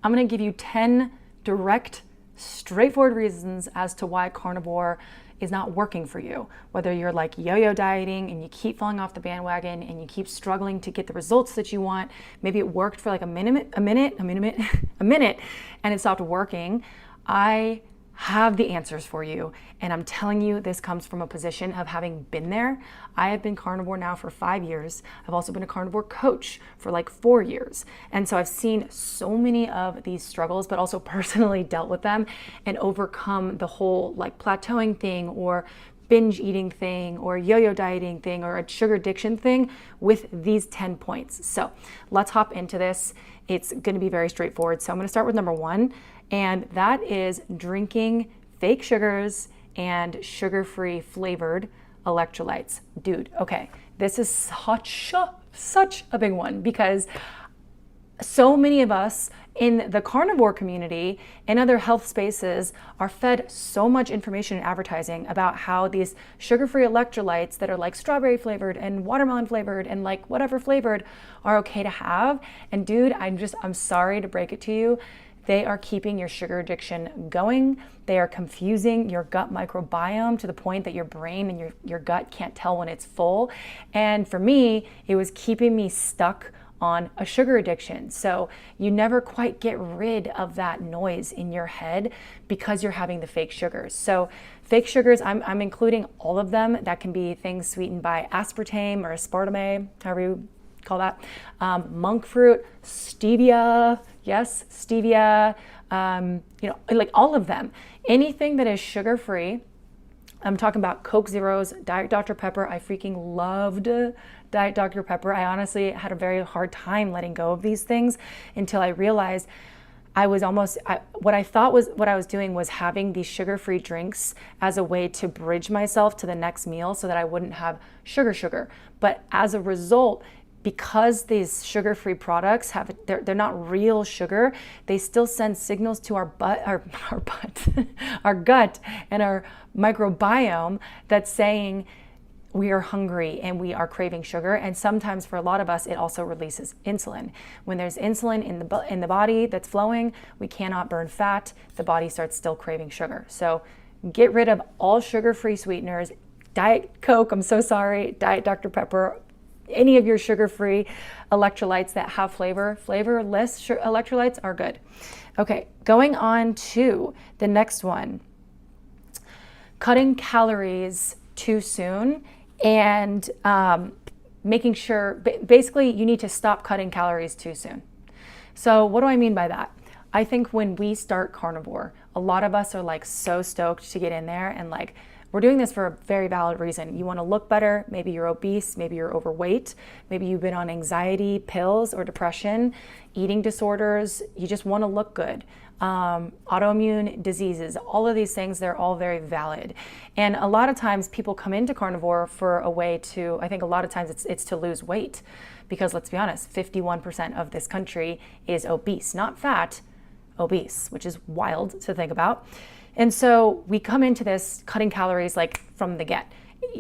I'm going to give you 10 direct, straightforward reasons as to why carnivore is not working for you. Whether you're like yo-yo dieting and you keep falling off the bandwagon and you keep struggling to get the results that you want. Maybe it worked for like a minute, and it stopped working. I have the answers for you. And I'm telling you, this comes from a position of having been there. I have been carnivore now for 5 years. I've also been a carnivore coach for like 4 years. And so I've seen so many of these struggles, but also personally dealt with them and overcome the whole like plateauing thing or binge eating thing or yo-yo dieting thing or a sugar addiction thing with these 10 points. So let's hop into this. It's going to be very straightforward. So I'm going to start with number 1, and that is drinking fake sugars and sugar-free flavored electrolytes. Dude, okay, this is such a big one because so many of us in the carnivore community and other health spaces are fed so much information and advertising about how these sugar-free electrolytes that are like strawberry flavored and watermelon flavored and like whatever flavored are okay to have. And dude, I'm sorry to break it to you. They are keeping your sugar addiction going. They are confusing your gut microbiome to the point that your brain and your gut can't tell when it's full. And for me, it was keeping me stuck on a sugar addiction. So you never quite get rid of that noise in your head because you're having the fake sugars. So fake sugars, I'm including all of them. That can be things sweetened by aspartame or aspartame, however you call that, monk fruit, stevia, yes, stevia, like all of them. Anything that is sugar-free. I'm talking about Coke Zeros, Diet Dr. Pepper. I freaking loved Diet Dr. Pepper. I honestly had a very hard time letting go of these things until I realized what I was doing was having these sugar-free drinks as a way to bridge myself to the next meal so that I wouldn't have sugar. But as a result, because these sugar-free products they're not real sugar, they still send signals to our gut and our microbiome that's saying we are hungry and we are craving sugar. And sometimes for a lot of us, it also releases insulin. When there's insulin in the body that's flowing, we cannot burn fat. The body starts still craving sugar. So get rid of all sugar-free sweeteners. Diet Coke, I'm so sorry. Diet Dr. Pepper, any of your sugar-free electrolytes that have flavorless electrolytes are good. Okay, going on to the next one. Cutting calories too soon and making sure, basically you need to stop cutting calories too soon. So what do I mean by that? I think when we start carnivore, a lot of us are like so stoked to get in there and like, we're doing this for a very valid reason. You want to look better. Maybe you're obese. Maybe you're overweight. Maybe you've been on anxiety pills or depression, eating disorders. You just want to look good. Autoimmune diseases, all of these things, they're all very valid. And a lot of times people come into carnivore for a way to, I think a lot of times it's to lose weight. Because let's be honest, 51% of this country is obese, not fat, obese, which is wild to think about. And so we come into this cutting calories like from the get.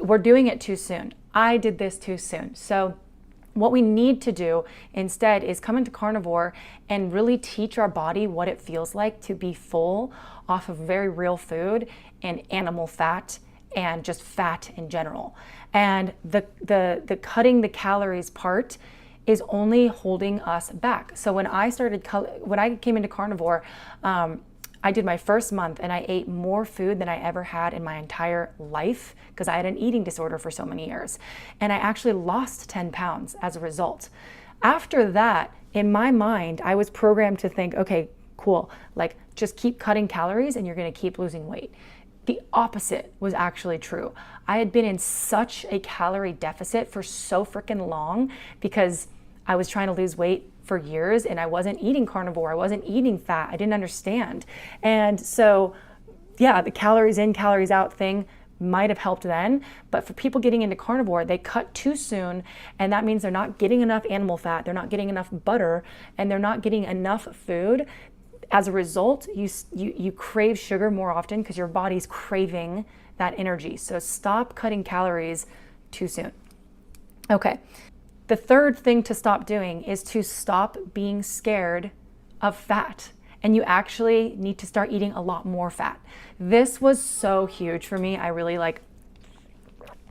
We're doing it too soon. I did this too soon. So what we need to do instead is come into carnivore and really teach our body what it feels like to be full off of very real food and animal fat and just fat in general. And the cutting the calories part is only holding us back. So when I came into carnivore, I did my first month and I ate more food than I ever had in my entire life because I had an eating disorder for so many years. And I actually lost 10 pounds as a result. After that, in my mind, I was programmed to think, okay, cool, like just keep cutting calories and you're gonna keep losing weight. The opposite was actually true. I had been in such a calorie deficit for so freaking long because I was trying to lose weight for years and I wasn't eating carnivore. I wasn't eating fat. I didn't understand. And so, yeah, the calories in, calories out thing might have helped then. But for people getting into carnivore, they cut too soon. And that means they're not getting enough animal fat. They're not getting enough butter and they're not getting enough food. As a result, you crave sugar more often because your body's craving that energy. So stop cutting calories too soon. Okay. The third thing to stop doing is to stop being scared of fat. And you actually need to start eating a lot more fat. This was so huge for me. I really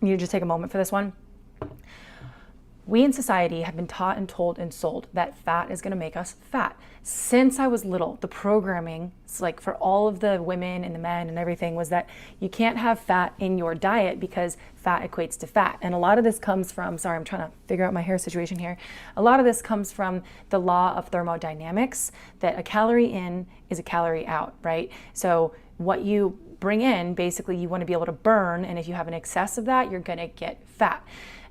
need to just take a moment for this one. We in society have been taught and told and sold that fat is going to make us fat. Since I was little, the programming, it's like for all of the women and the men and everything, was that you can't have fat in your diet because fat equates to fat. And a lot of this comes from, sorry, I'm trying to figure out my hair situation here. A lot of this comes from the law of thermodynamics, that a calorie in is a calorie out, right? So what you bring in, basically you want to be able to burn, and if you have an excess of that, you're going to get fat.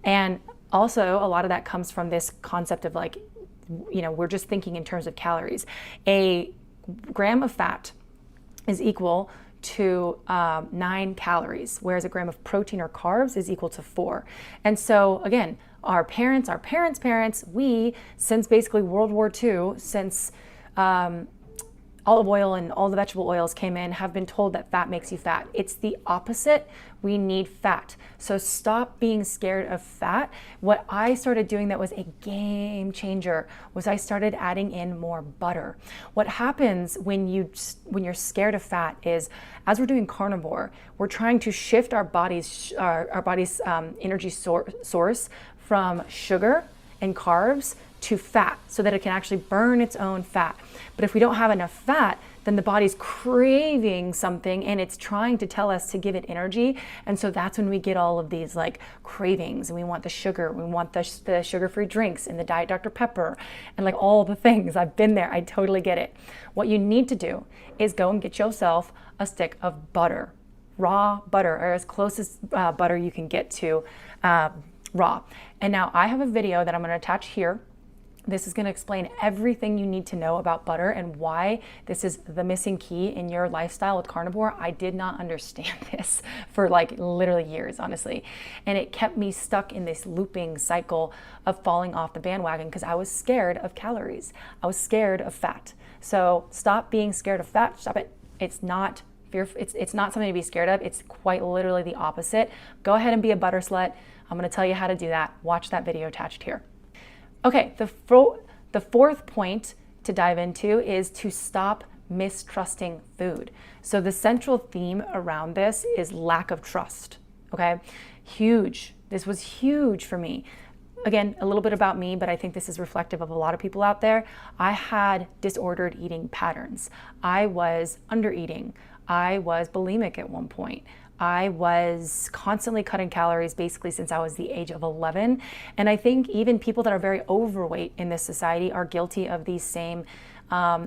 And also, a lot of that comes from this concept of like, we're just thinking in terms of calories. A gram of fat is equal to 9 calories, whereas a gram of protein or carbs is equal to 4. And so again, our parents, we, since basically World War II, since olive oil and all the vegetable oils came in, have been told that fat makes you fat. It's the opposite. We need fat. So stop being scared of fat. What I started doing that was a game changer was I started adding in more butter. What happens when you're scared of fat is, as we're doing carnivore, we're trying to shift our body's energy source from sugar and carbs to fat so that it can actually burn its own fat. But if we don't have enough fat, then the body's craving something and it's trying to tell us to give it energy. And so that's when we get all of these like cravings, and we want the sugar, we want the sugar-free drinks and the Diet Dr. Pepper and like all the things. I've been there, I totally get it. What you need to do is go and get yourself a stick of butter, raw butter, or as close as butter you can get to raw. And now I have a video that I'm going to attach here. This is going to explain everything you need to know about butter and why this is the missing key in your lifestyle with carnivore. I did not understand this for like literally years, honestly. And it kept me stuck in this looping cycle of falling off the bandwagon because I was scared of calories. I was scared of fat. So stop being scared of fat. Stop it. It's not fearful. It's not something to be scared of. It's quite literally the opposite. Go ahead and be a butter slut. I'm going to tell you how to do that. Watch that video attached here. Okay, the fourth point to dive into is to stop mistrusting food. So the central theme around this is lack of trust, okay? Huge. This was huge for me. Again, a little bit about me, but I think this is reflective of a lot of people out there. I had disordered eating patterns. I was under-eating. I was bulimic at one point. I was constantly cutting calories basically since I was the age of 11. And I think even people that are very overweight in this society are guilty of these same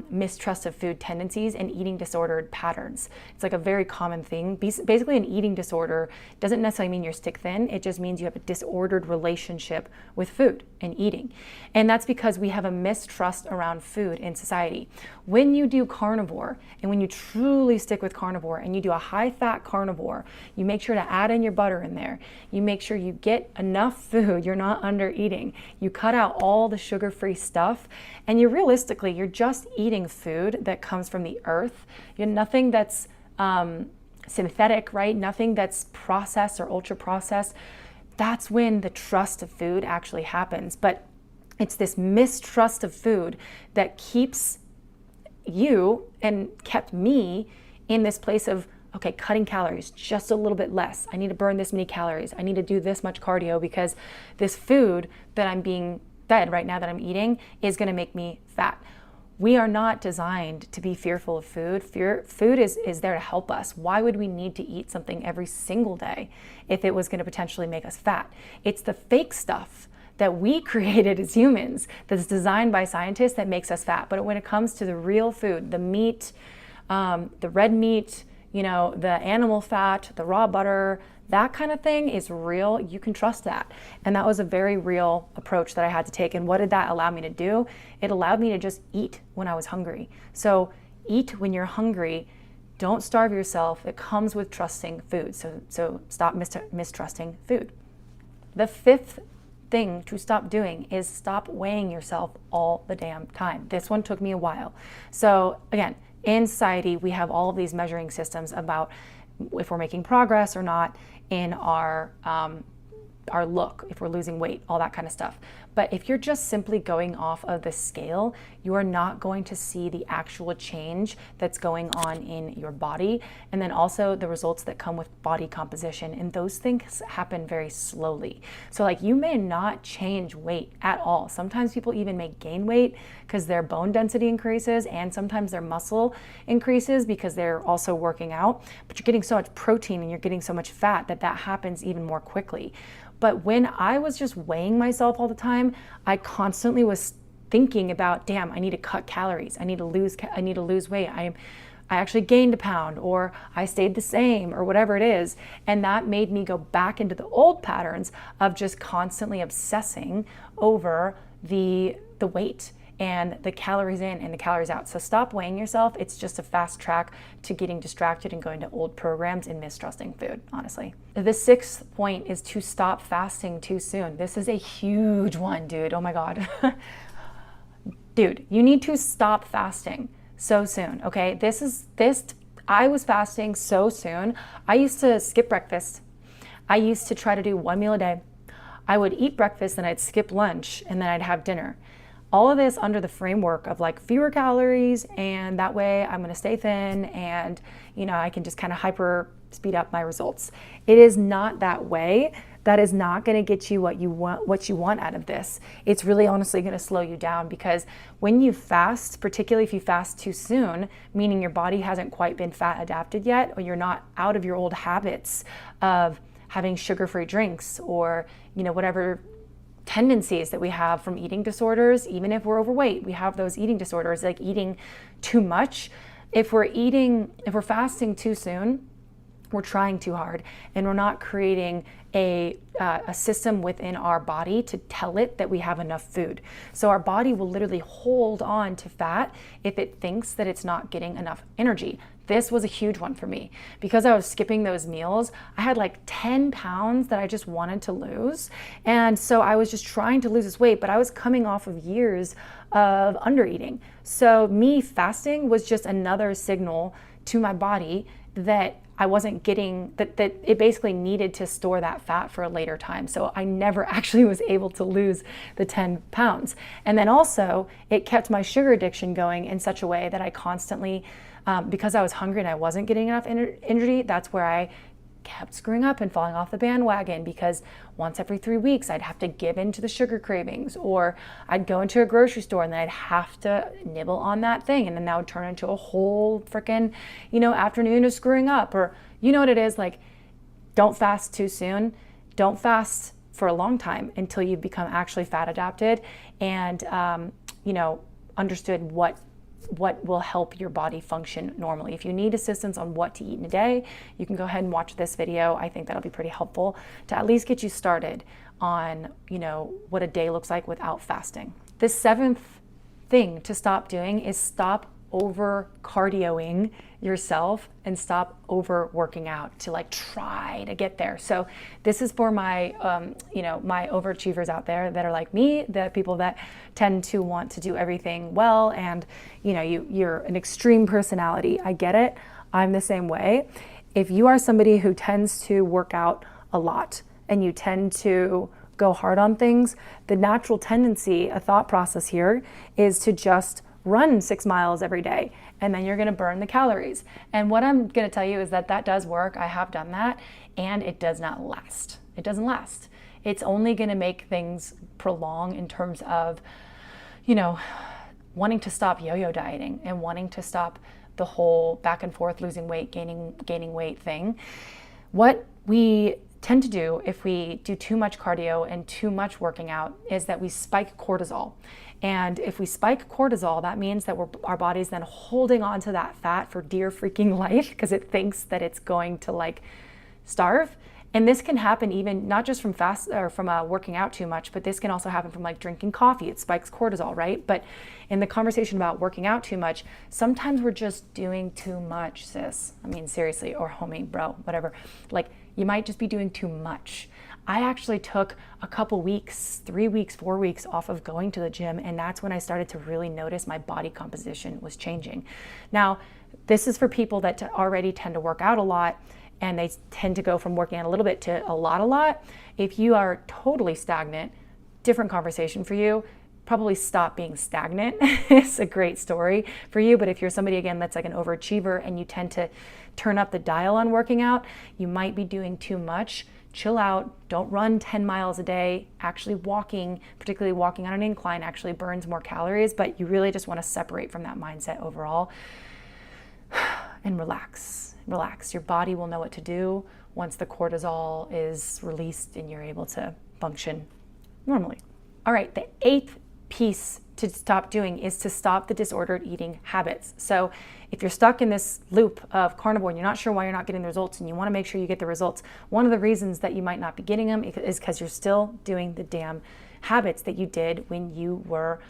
mistrust of food tendencies and eating disordered patterns. It's like a very common thing. Basically, an eating disorder doesn't necessarily mean you're stick thin. It just means you have a disordered relationship with food and eating. And that's because we have a mistrust around food in society. When you do carnivore, and when you truly stick with carnivore and you do a high fat carnivore, you make sure to add in your butter in there. You make sure you get enough food. You're not under eating. You cut out all the sugar-free stuff, and you're just eating food that comes from the earth. You're nothing that's synthetic, right? Nothing that's processed or ultra processed. That's when the trust of food actually happens. But it's this mistrust of food that keeps you and kept me in this place of, okay, cutting calories just a little bit less. I need to burn this many calories. I need to do this much cardio because this food that I'm being fed right now that I'm eating is going to make me fat. We are not designed to be fearful of food. Food is there to help us. Why would we need to eat something every single day if it was going to potentially make us fat? It's the fake stuff that we created as humans that's designed by scientists that makes us fat. But when it comes to the real food, the meat, the red meat, the animal fat, the raw butter, that kind of thing is real. You can trust that. And that was a very real approach that I had to take. And what did that allow me to do? It allowed me to just eat when I was hungry. So eat when you're hungry. Don't starve yourself. It comes with trusting food. So stop mistrusting food. The fifth thing to stop doing is stop weighing yourself all the damn time. This one took me a while. So again, in society, we have all of these measuring systems about if we're making progress or not in our look, if we're losing weight, all that kind of stuff. But if you're just simply going off of the scale, you are not going to see the actual change that's going on in your body. And then also the results that come with body composition. And those things happen very slowly. So like you may not change weight at all. Sometimes people even may gain weight because their bone density increases, and sometimes their muscle increases because they're also working out. But you're getting so much protein and you're getting so much fat that happens even more quickly. But when I was just weighing myself all the time, I constantly was thinking about, damn, I need to cut calories. I need to lose weight. I actually gained a pound, or I stayed the same, or whatever it is. And that made me go back into the old patterns of just constantly obsessing over the weight and the calories in and the calories out. So stop weighing yourself. It's just a fast track to getting distracted and going to old programs and mistrusting food, honestly. The sixth point is to stop fasting too soon. This is a huge one, dude. Oh my God. Dude, you need to stop fasting so soon, okay? I was fasting so soon. I used to skip breakfast. I used to try to do one meal a day. I would eat breakfast, then I'd skip lunch, and then I'd have dinner. All of this under the framework of like fewer calories, and that way I'm going to stay thin, and I can just kind of hyper speed up my results. It is not that way. That is not going to get you what you want out of this. It's really honestly going to slow you down, because when you fast, particularly if you fast too soon, meaning your body hasn't quite been fat adapted yet, or you're not out of your old habits of having sugar-free drinks, or whatever tendencies that we have from eating disorders. Even if we're overweight, we have those eating disorders, like eating too much. If we're fasting too soon, we're trying too hard, and we're not creating a system within our body to tell it that we have enough food. So our body will literally hold on to fat if it thinks that it's not getting enough energy. This was a huge one for me because I was skipping those meals. I had like 10 pounds that I just wanted to lose. And so I was just trying to lose this weight, but I was coming off of years of undereating. So me fasting was just another signal to my body that I wasn't getting, that it basically needed to store that fat for a later time. So I never actually was able to lose the 10 pounds. And then also it kept my sugar addiction going in such a way that I constantly, because I was hungry and I wasn't getting enough energy, that's where I kept screwing up and falling off the bandwagon, because once every 3 weeks I'd have to give in to the sugar cravings, or I'd go into a grocery store and then I'd have to nibble on that thing, and then that would turn into a whole freaking afternoon of screwing up. Or what it is, like, don't fast too soon. Don't fast for a long time until you become actually fat adapted and understood what will help your body function normally. If you need assistance on what to eat in a day, you can go ahead and watch this video. I think that'll be pretty helpful to at least get you started on, what a day looks like without fasting. The seventh thing to stop doing is stop over cardioing yourself and stop over working out to try to get there. So this is for my my overachievers out there that are like me, the people that tend to want to do everything well, and you're an extreme personality. I get it. I'm the same way. If you are somebody who tends to work out a lot and you tend to go hard on things, the natural tendency, a thought process here, is to just run 6 miles every day, and then you're going to burn the calories. And what I'm going to tell you is that does work. I have done that, and it does not last. It doesn't last. It's only going to make things prolong in terms of, wanting to stop yo-yo dieting and wanting to stop the whole back and forth losing weight, gaining weight thing. What we tend to do if we do too much cardio and too much working out is that we spike cortisol. And if we spike cortisol, that means that our body's then holding on to that fat for dear freaking life, because it thinks that it's going to starve. And this can happen even not just from working out too much, but this can also happen from drinking coffee. It spikes cortisol, right? But in the conversation about working out too much, sometimes we're just doing too much, sis. I mean, seriously, or homie, bro, whatever. You might just be doing too much. I actually took a couple weeks, 3 weeks, 4 weeks off of going to the gym, and that's when I started to really notice my body composition was changing. Now, this is for people that already tend to work out a lot, and they tend to go from working out a little bit to a lot. If you are totally stagnant, different conversation for you. Probably stop being stagnant. It's a great story for you. But if you're somebody, again, that's like an overachiever and you tend to turn up the dial on working out, you might be doing too much. Chill out. Don't run 10 miles a day. Actually walking, particularly walking on an incline, actually burns more calories, but you really just want to separate from that mindset overall and relax. Relax. Your body will know what to do once the cortisol is released and you're able to function normally. All right, the 8th piece to stop doing is to stop the disordered eating habits. So if you're stuck in this loop of carnivore and you're not sure why you're not getting the results and you want to make sure you get the results, one of the reasons that you might not be getting them is because you're still doing the damn habits that you did when you were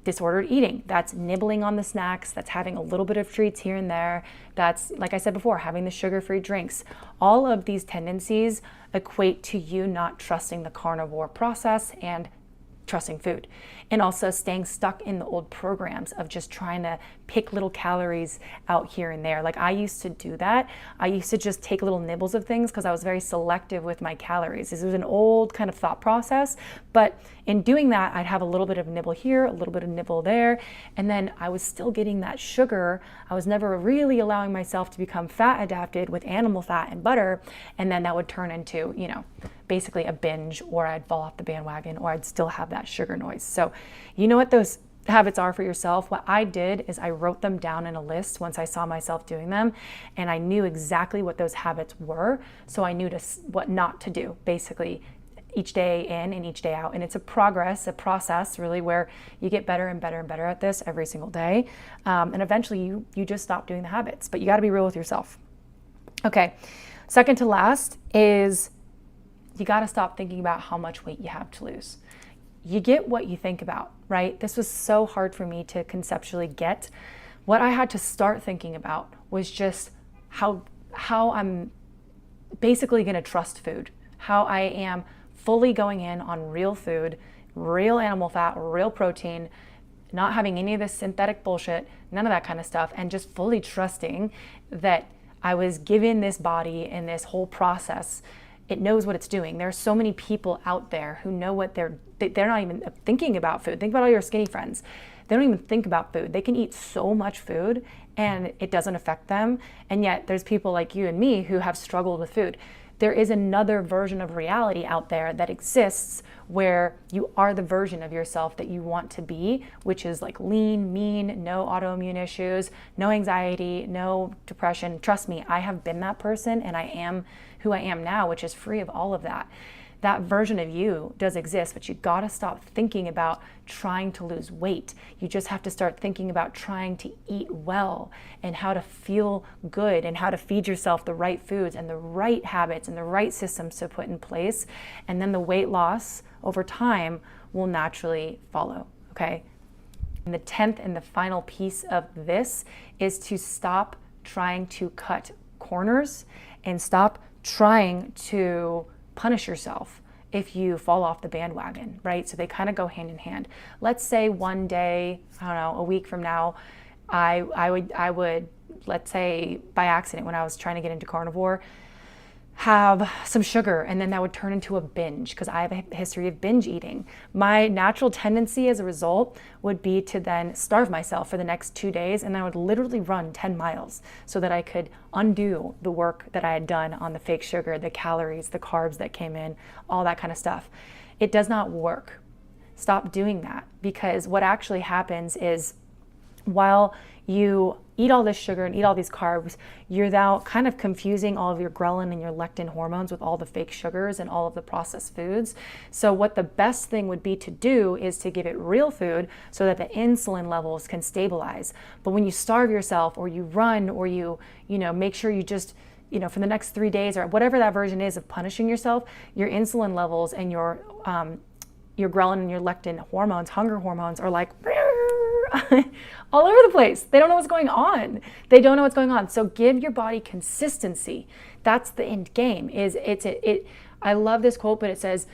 disordered eating. That's nibbling on the snacks, that's having a little bit of treats here and there, that's, like I said before, having the sugar-free drinks. All of these tendencies equate to you not trusting the carnivore process and trusting food, and also staying stuck in the old programs of just trying to pick little calories out here and there. Like I used to do that. I used to just take little nibbles of things because I was very selective with my calories. This was an old kind of thought process, but in doing that, I'd have a little bit of nibble here, a little bit of nibble there, and then I was still getting that sugar. I was never really allowing myself to become fat adapted with animal fat and butter, and then that would turn into, basically a binge, or I'd fall off the bandwagon, or I'd still have that sugar noise. So you know what those habits are for yourself. What I did is I wrote them down in a list once I saw myself doing them, and I knew exactly what those habits were, so I knew what not to do, basically, each day in and each day out. And it's a process really, where you get better and better and better at this every single day, and eventually you just stop doing the habits. But you got to be real with yourself. Okay, second to last is you got to stop thinking about how much weight you have to lose. You get what you think about, right? This was so hard for me to conceptually get. What I had to start thinking about was just how I'm basically going to trust food, how I am fully going in on real food, real animal fat, real protein, not having any of this synthetic bullshit, none of that kind of stuff, and just fully trusting that I was given this body and this whole process. It knows what it's doing. There are so many people out there who know what they're not even thinking about food. Think about all your skinny friends. They don't even think about food. They can eat so much food and it doesn't affect them. And yet there's people like you and me who have struggled with food. There is another version of reality out there that exists where you are the version of yourself that you want to be, which is like lean, mean, no autoimmune issues, no anxiety, no depression. Trust me, I have been that person and I am who I am now, which is free of all of that. That version of you does exist, but you gotta stop thinking about trying to lose weight. You just have to start thinking about trying to eat well and how to feel good and how to feed yourself the right foods and the right habits and the right systems to put in place. And then the weight loss over time will naturally follow, okay? And the 10th and the final piece of this is to stop trying to cut corners and stop trying to punish yourself if you fall off the bandwagon, right? So they kind of go hand in hand. Let's say one day, I don't know, a week from now, I would, let's say by accident when I was trying to get into carnivore, have some sugar, and then that would turn into a binge because I have a history of binge eating. My natural tendency as a result would be to then starve myself for the next 2 days, and then I would literally run 10 miles so that I could undo the work that I had done on the fake sugar, the calories, the carbs that came in, all that kind of stuff. It does not work. Stop doing that, because what actually happens is while you eat all this sugar and eat all these carbs, you're now kind of confusing all of your ghrelin and your lectin hormones with all the fake sugars and all of the processed foods. So what the best thing would be to do is to give it real food so that the insulin levels can stabilize. But when you starve yourself or you run or you make sure you just, for the next 3 days or whatever that version is of punishing yourself, your insulin levels and your ghrelin and your lectin hormones, hunger hormones, are like all over the place. They don't know what's going on. So give your body consistency. That's the end game. I love this quote, but it says,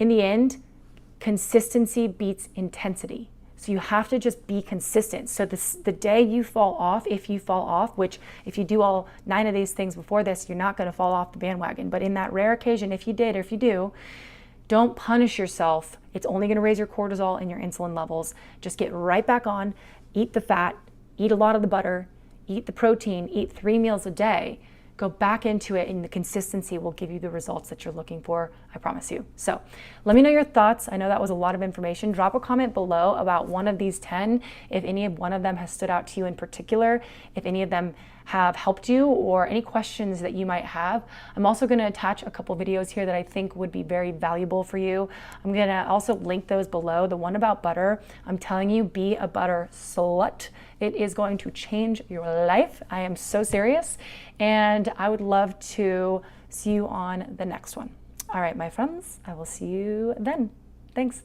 in the end, consistency beats intensity. So you have to just be consistent. So the day you fall off, if you fall off, which if you do all 9 of these things before this, you're not going to fall off the bandwagon. But in that rare occasion, if you did or if you do, Don't punish yourself. It's only going to raise your cortisol and your insulin levels. Just get right back on, eat the fat, eat a lot of the butter, eat the protein, eat 3 meals a day. Go back into it, and the consistency will give you the results that you're looking for, I promise you. So let me know your thoughts. I know that was a lot of information. Drop a comment below about one of these 10, if any of one of them has stood out to you in particular, if any of them have helped you, or any questions that you might have. I'm also going to attach a couple videos here that I think would be very valuable for you. I'm going to also link those below. The one about butter, I'm telling you, be a butter slut. It is going to change your life. I am so serious, and I would love to see you on the next one. All right, my friends, I will see you then. Thanks.